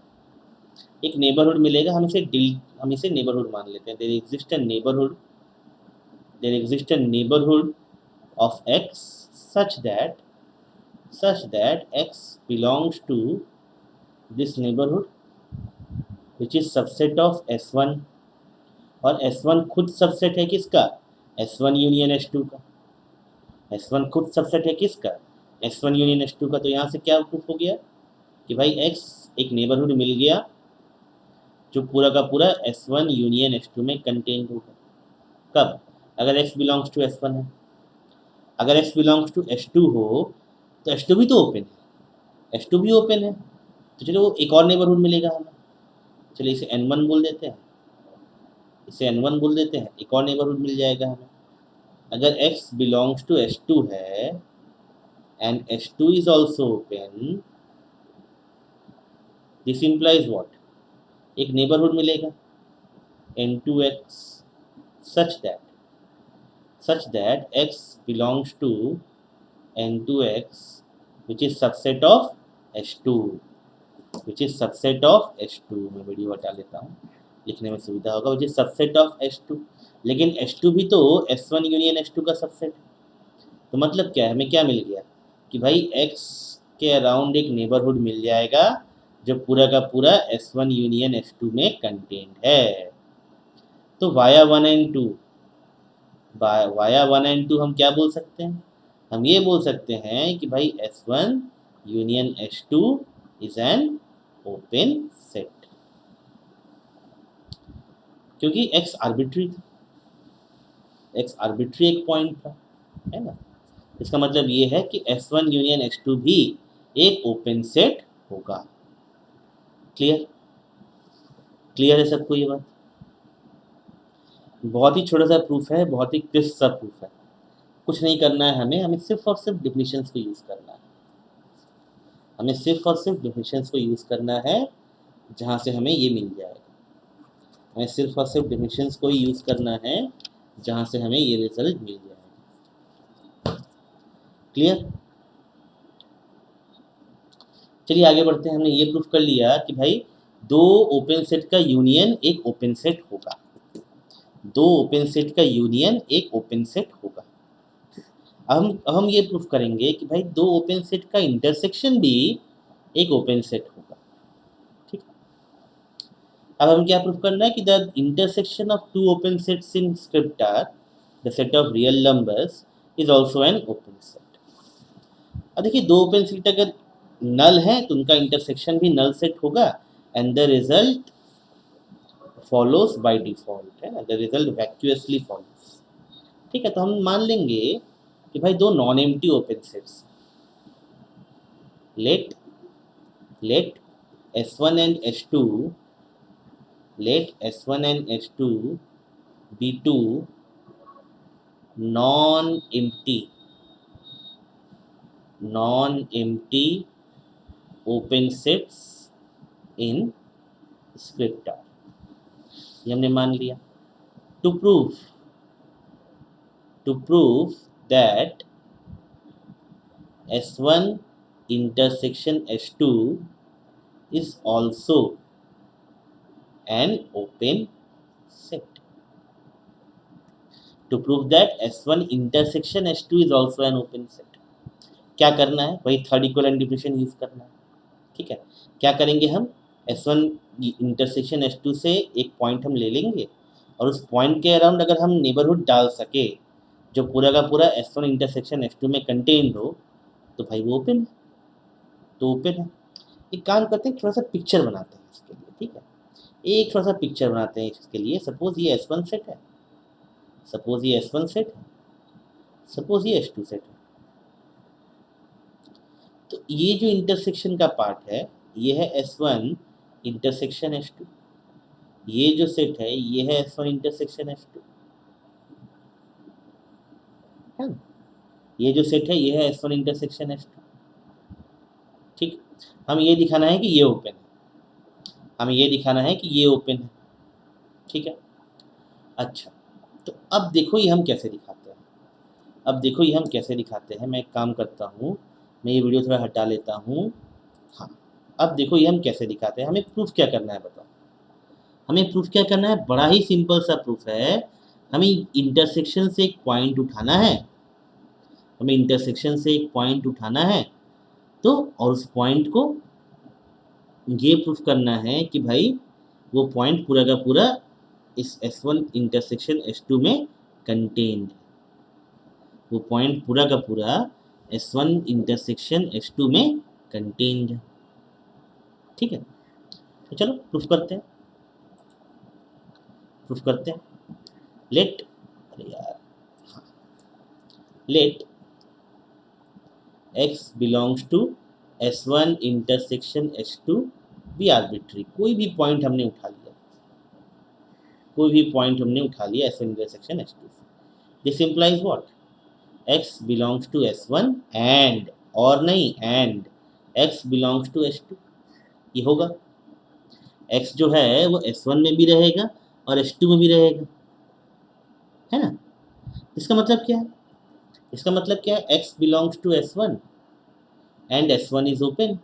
एक नेबरहुड मिलेगा। हम इसे नेबरहुड मान लेते हैं। there exists a neighborhood of x such that x belongs to this neighborhood which is subset of S1, और S1 खुद सबसेट है किसका, S1 यूनियन S2 का। S1 खुद सबसेट है किसका, S1 यूनियन S2 का। तो यहाँ से क्या प्रूफ हो गया कि भाई x एक नेबरहुड मिल गया जो पूरा का पूरा S1 यूनियन S2 में कंटेन होगा। कब, अगर x बिलोंग्स टू S1 है। अगर x बिलोंग्स टू S2 हो तो S2 भी तो ओपन है, S2 भी ओपन है, तो चलो वो एक और नेबरहुड मिलेगा हमें। चलिए इसे N1 बोल देते हैं, एक और नेबरहुड मिल जाएगा हमें। अगर x बिलोंग्स टू S2 है and S2 is also open, this implies what, एक नेबरहुड मिलेगा N2x such that x belongs to N2x which is subset of S2, मैं वीडियो हटा लेता हूँ, लिखने में सुविधा होगा, which is subset of S2। लेकिन S2 भी तो S1 यूनियन S2 का सबसेट। तो मतलब क्या है, हमें क्या मिल गया कि भाई x के अराउंड एक नेबरहुड मिल जाएगा जो पूरा का पूरा S1 यूनियन S2 में कंटेन्ड है। तो वाया 1 एंड 2 हम क्या बोल सकते हैं, हम ये बोल सकते हैं कि भाई S1 union S2 is an open set, क्योंकि x आर्बिट्री था, x आर्बिट्री एक पॉइंट था, है ना। इसका मतलब ये है कि S1 यूनियन S2 भी एक ओपन सेट होगा। क्लियर है सबको ये बात। बहुत ही छोटा सा प्रूफ है, बहुत ही क्रिस्प सा प्रूफ है। कुछ नहीं करना है हमें सिर्फ और सिर्फ डेफिनेशंस को यूज़ करना है, जहाँ से हमें ये मिल जाएगा। हमें सिर्फ और सिर्फ डेफिनेशंस को ही यूज़ करना है जहाँ से हमें ये रिजल्ट मिल जाएगा। क्लियर, चलिए आगे बढ़ते हैं। हमने ये प्रूफ कर लिया कि भाई दो ओपन सेट का यूनियन एक ओपन सेट होगा, अब हम ये प्रूफ करेंगे कि भाई दो ओपन सेट का इंटरसेक्शन भी एक ओपन सेट होगा। ठीक, अब हम क्या प्रूफ करना है कि the intersection of two open sets in script R the set of real numbers is also an open set. अब देखिए दो ओपन सेट अगर नल है तो उनका इंटरसेक्शन भी नल सेट होगा and the result follows by default, है ना, द रिजल्ट वैक्यूअसली फॉलोज। ठीक है, तो हम मान लेंगे कि भाई दो non empty open sets, let S1 and S2 be two non-empty open sets in script R। ये हमने मान लिया। to prove that S1 intersection S2 is also an open set। To prove that S1 intersection S2 is also an open set, क्या करना है? वही third equivalent definition use करना है। ठीक है, क्या करेंगे हम? S1 इंटरसेक्शन S2 से एक पॉइंट हम ले लेंगे और उस पॉइंट के अराउंड अगर हम नेबरहुड डाल सके जो पूरा का पूरा S1 इंटरसेक्शन S2 में कंटेन्ड हो, तो भाई वो ओपन है, तो ओपन है। एक काम करते हैं, थोड़ा सा पिक्चर बनाते हैं इसके लिए। ठीक है, एक थोड़ा सा पिक्चर बनाते हैं इसके लिए। सपोज ये S1 सेट है, सपोज ये S1 सेट है, सपोज ये S2 सेट है। तो ये जो इंटरसेक्शन का पार्ट है ये है S1 इंटरसेक्शन S2, ये जो सेट है ये है S1 इंटरसेक्शन S2 है ना? ये जो सेट है ये है S1 इंटरसेक्शन S2। ठीक, हम ये दिखाना है कि ये ओपन है, हमें ये दिखाना है कि ये ओपन है। ठीक है, अच्छा, तो अब देखो ये हम कैसे दिखाते हैं। अब देखो ये हम कैसे दिखाते हैं। मैं एक काम करता हूँ, मैं ये वीडियो थोड़ा हटा लेता हूँ। हाँ, अब देखो ये हम कैसे दिखाते हैं। हमें प्रूफ क्या करना है बताओ? हमें प्रूफ क्या करना है? बड़ा ही सिंपल सा प्रूफ है। हमें इंटरसेक्शन से एक पॉइंट उठाना है, हमें इंटरसेक्शन से एक पॉइंट उठाना है तो, और उस पॉइंट को ये प्रूफ करना है कि भाई वो पॉइंट पूरा का पूरा इस S1 इंटरसेक्शन S2 में कंटेन्ड है। वो पॉइंट पूरा का पूरा S1 इंटरसेक्शन S2 में कंटेन्ड है। ठीक है, तो चलो प्रूफ करते हैं, प्रूफ करते हैं। लेट, अरे यार, हाँ, let x belongs to S1 intersection S2 be arbitrary. कोई भी पॉइंट हमने उठा लिया, कोई भी पॉइंट हमने उठा लिया S1 इंटरसेक्शन S2 से। This implies what? x belongs to S1 and, और नहीं and, x belongs to S2। ये होगा, x जो है वो S1 में भी रहेगा और S2 में भी रहेगा, है ना? इसका मतलब क्या है? इसका मतलब क्या है? x belongs to S1 and S1 is open,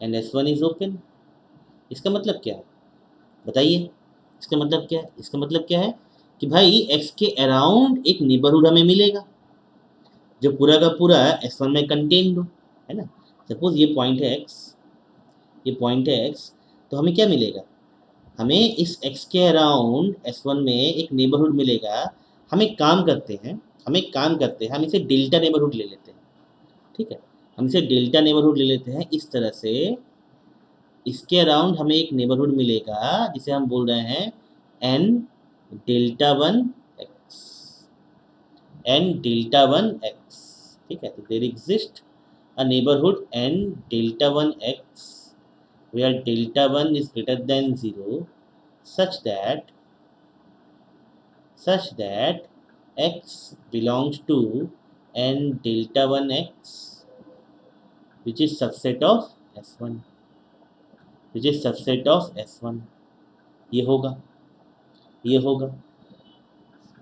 and S1 is open. इसका मतलब क्या है बताइए? इसका मतलब क्या है? इसका मतलब क्या है कि भाई x के अराउंड एक नेबरहुड हमें मिलेगा जो पूरा का पूरा S1 में कंटेन्ड हो, है ना? सपोज ये पॉइंट है x, ये पॉइंट है x, तो हमें क्या मिलेगा? हमें इस x के अराउंड S1 में एक नेबरहुड मिलेगा। हम एक काम करते हैं, हम एक काम करते हैं, हम इसे डेल्टा नेबरहुड ले लेते हैं। ठीक है, हम इसे डेल्टा नेबरहुड ले लेते हैं। इस तरह से इसके अराउंड हमें एक नेबरहुड मिलेगा जिसे हम बोल रहे हैं n delta 1 x, n delta 1 x। ठीक है, तो there exist a neighbourhood n delta 1 x where delta 1 is greater than 0 such that x belongs to n delta 1 x which is subset of S1, which is subset of S1। ये होगा, ये होगा।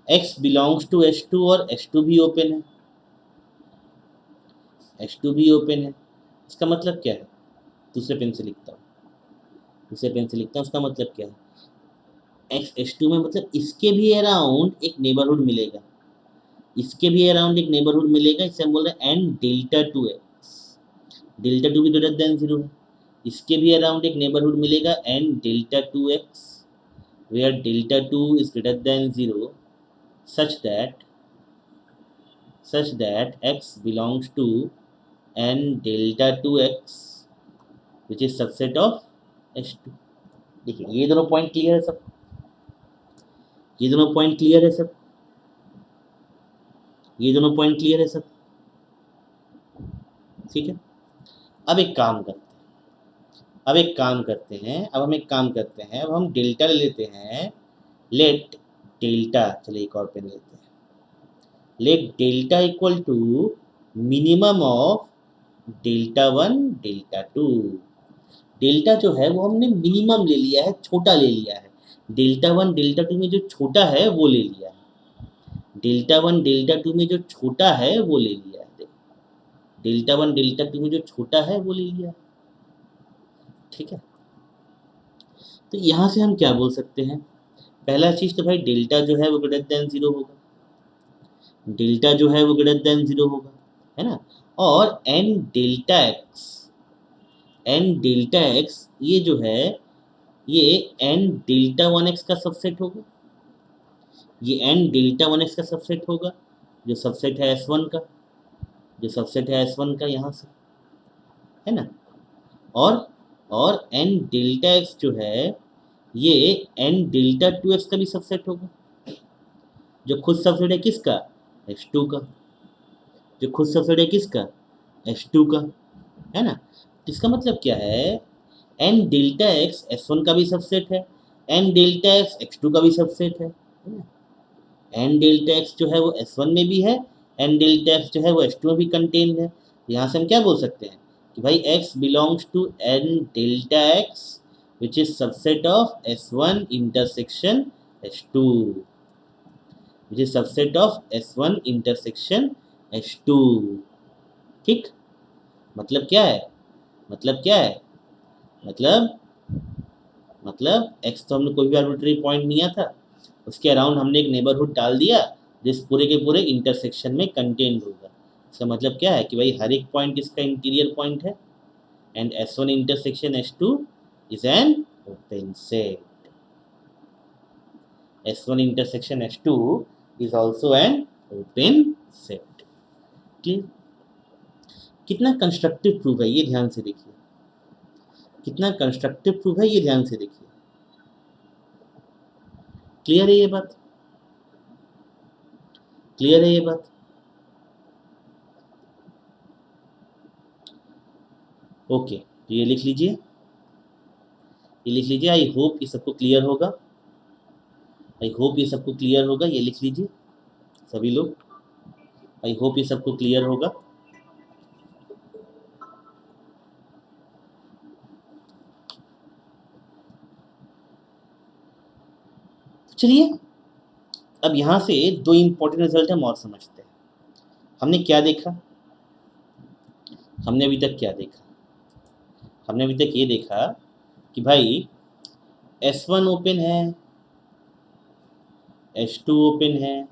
x belongs to S2 और S2 भी open है, S2 भी open है। इसका मतलब क्या है? दूसरे पेन से लिखता हूँ, दूसरे पेन से लिखता हूँ। इसका मतलब क्या है? x S2 में मतलब इसके भी अराउंड एक नेबरहुड मिलेगा, इसके भी अराउंड एक नेबरहुड मिलेगा। इसे हम बोल रहे हैं n डेल्टा 2x, डेल्टा 2 भी ग्रेटर देन 0 है। इसके भी अराउंड एक नेबरहुड मिलेगा n delta 2x where delta 2 is greater than 0 such that x belongs to n delta 2x which is subset of S2। देखिए ये दोनों पॉइंट क्लियर है सब, ये दोनों पॉइंट क्लियर है सब, ये दोनों पॉइंट क्लियर है सब। ठीक है। अब एक काम करते अब एक काम करते हैं अब हम एक काम करते हैं अब हम डेल्टा ले लेते हैं। लेट डेल्टा, चलिए एक और पेन लेते हैं। Let delta equal to minimum of delta one delta two. Delta जो है वो हमने मिनिमम ले लिया है, छोटा ले लिया है। डेल्टा वन डेल्टा टू में जो छोटा है वो ले लिया है। डेल्टा वन डेल्टा टू में जो छोटा है वो ले लिया है। डेल्टा वन डेल्टा टू में जो छोटा है वो ले लिया है। ठीक है। तो यहाँ से हम क्या बोल सकते हैं? पहला चीज तो भाई डेल्टा जो है वो ग्रेटर देन जीरो होगा। डेल्टा जो है वो ग्रेटर देन जीरो होगा, है ना। और एन डेल्टा एक्स ये जो है ये एन डेल्टा वन एक्स का सबसेट होगा। ये एन डेल्टा वन एक्स का सबसेट होगा, जो सबसेट है एस वन का, जो सबसेट है एस वन का यहाँ से, है ना। और एन डेल्टा एक्स जो है ये एन डेल्टा टू एक्स का भी सबसेट होगा, जो खुद सबसेट है किसका? एस टू का। जो खुद सबसेट है किसका? एस टू का, है ना। तो इसका मतलब क्या है? N delta x S one का भी सबसेट है, N delta x x two का भी सबसेट है ना। एन डेल्टा एक्स जो है वो एस वन में भी है, एन डेल्टा एक्स जो है वो एस टू में भी कंटेन्ड है। तो यहाँ से हम क्या बोल सकते हैं कि भाई x belongs to N delta x which is subset of S one intersection S two, which is subset of S one intersection S two. ठीक। मतलब क्या है? मतलब क्या है? मतलब x तो हमने कोई भी आर्बिट्रेरी पॉइंट लिया था, उसके अराउंड हमने एक नेबरहुड डाल दिया जिस पूरे के पूरे इंटरसेक्शन में कंटेन्ड होगा। इसका मतलब क्या है कि भाई हर एक पॉइंट इसका इंटीरियर पॉइंट है and S1 intersection S2 is an open set. S1 intersection S2 is also an open set. Clear? कितना कंस्ट्रक्टिव प्रूफ है ये ध्यान से देखिए, कितना कंस्ट्रक्टिव प्रूफ है ये ध्यान से देखिए। क्लियर है ये बात? क्लियर है ये बात? ओके, तो ये लिख लीजिए, ये लिख लीजिए। आई होप ये सबको क्लियर होगा, आई होप ये सबको क्लियर होगा। ये लिख लीजिए सभी लोग, आई होप ये सबको क्लियर होगा। चलिए अब यहाँ से दो इंपॉर्टेंट रिजल्ट हम और समझते हैं। हमने क्या देखा? हमने अभी तक क्या देखा? हमने अभी तक ये देखा कि भाई S1 ओपन है, S2 ओपन है,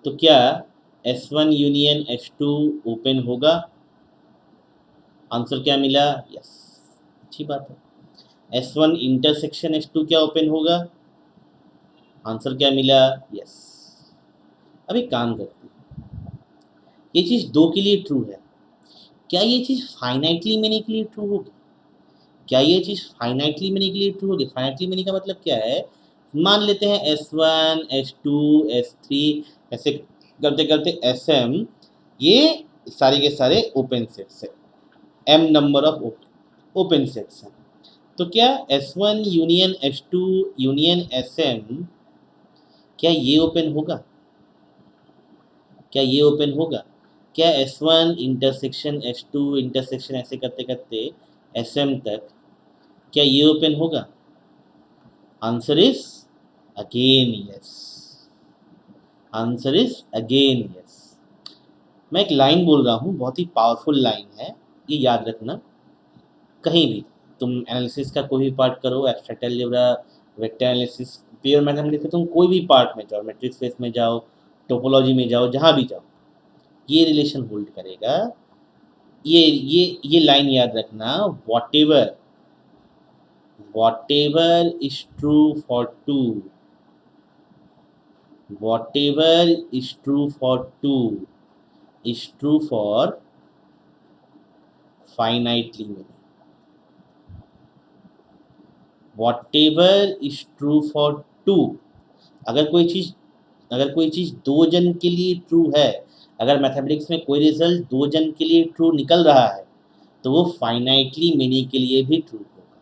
तो क्या S1 यूनियन S2 ओपन होगा? आंसर क्या मिला? यस, अच्छी बात है। S1 इंटरसेक्शन S2 क्या ओपन होगा? आंसर क्या मिला? यस। अब एक काम करते हैं, ये चीज़ दो के लिए ट्रू है, क्या ये चीज़ फाइनाइटली मेनी के लिए ट्रू होगी? क्या ये चीज़ फाइनाइटली मेनी के लिए ट्रू होगी? फाइनाइटली मेनी का मतलब क्या है? मान लेते हैं S1 S2 S3 ऐसे करते करते SM, ये सारे के सारे ओपन सेट्स है, m number of open sets हैं। तो क्या S1 union S2 union SM क्या ये ओपन होगा? क्या ये ओपन होगा? क्या S1 इंटरसेक्शन S2 इंटरसेक्शन ऐसे करते करते SM तक क्या ये ओपन होगा? Answer is again yes. Answer is again yes. मैं एक लाइन बोल रहा हूँ, बहुत ही पावरफुल लाइन है, ये याद रखना। कहीं भी तुम एनालिसिस का कोई भी पार्ट करो, abstract algebra, vector analysis, pure mathematics, तुम कोई भी पार्ट में जाओ, मैट्रिक्स स्पेस में जाओ, टोपोलॉजी में जाओ, जहाँ भी जाओ, ये रिलेशन होल्ड करेगा। ये लाइन याद रखना, whatever is true for 2, whatever is true for 2 is true for finitely many. whatever is true for 2, अगर कोई चीज़ दो जन के लिए ट्रू है, अगर मैथमेटिक्स में कोई रिजल्ट 2 जन के लिए ट्रू निकल रहा है तो वो फाइनाइटली मेनी के लिए भी ट्रू होगा।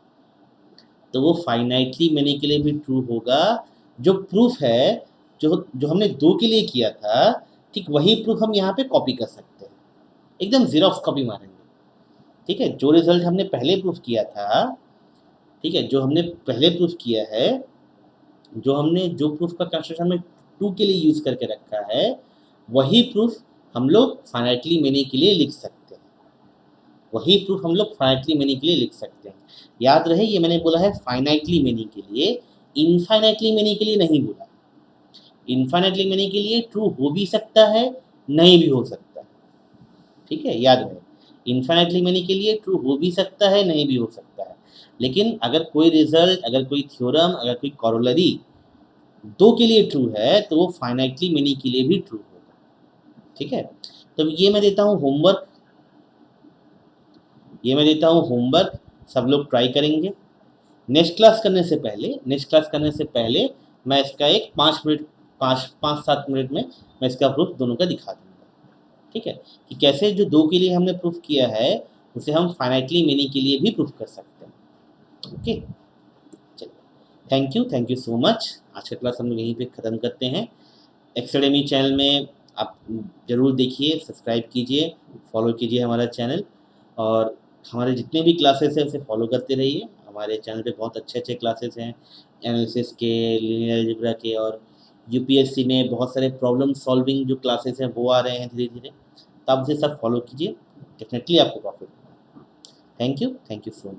तो वो फाइनाइटली मेनी के लिए भी ट्रू होगा। जो प्रूफ है जो जो हमने 2 के लिए किया था, ठीक वही प्रूफ हम यहाँ पे कॉपी कर सकते हैं, एकदम ज़ेरॉक्स कॉपी मारेंगे। ठीक है, जो रिजल्ट हमने पहले प्रूफ किया था, ठीक है, जो हमने पहले प्रूफ किया है, जो प्रूफ का कंस्ट्रक्शन हमने 2 के लिए यूज़ करके रखा है, वही प्रूफ हम लोग फाइनाइटली मेनी के लिए लिख सकते हैं। वही प्रूफ हम लोग फाइनाइटली मेनी के लिए लिख सकते हैं। याद रहे, ये मैंने बोला है फाइनाइटली मेनी के लिए, इनफाइनाइटली मेनी के लिए नहीं बोला। इनफाइनाइटली मेनी के लिए ट्रू हो भी सकता है, नहीं भी हो सकता है। ठीक है, याद रहे, इनफाइनाइटली मेनी के लिए ट्रू हो भी सकता है, नहीं भी हो सकता है। लेकिन अगर कोई रिजल्ट, अगर कोई थ्योरम, अगर कोई कॉरोलरी 2 के लिए ट्रू है तो वो फाइनाइटली मेनी के लिए भी ट्रू होगा। ठीक है, तो ये मैं देता हूँ होमवर्क, सब लोग ट्राई करेंगे। नेक्स्ट क्लास करने से पहले मैं इसका एक 5-7 मिनट में मैं इसका प्रूफ दोनों का दिखा दूंगा। ठीक है, कि कैसे जो 2 के लिए हमने प्रूफ किया है उसे हम फाइनाइटली मेनी के लिए भी प्रूफ कर सकते हैं। ओके, चलिए, थैंक यू सो मच। आज का क्लास हम लोग यहीं पे ख़त्म करते हैं। एक्सडेमी चैनल में आप ज़रूर देखिए, सब्सक्राइब कीजिए, फॉलो कीजिए हमारा चैनल, और हमारे जितने भी क्लासेस हैं उसे फॉलो करते रहिए। हमारे चैनल पे बहुत अच्छे क्लासेस हैं, एनालिसिस के, लीनियर अलजेब्रा के, और यूपीएससी में बहुत सारे प्रॉब्लम सॉल्विंग जो क्लासेस हैं वो आ रहे हैं धीरे-धीरे। तो आप उसे सब फॉलो कीजिए, डेफिनेटली आपको प्रॉफिट होगा। Thank you so much.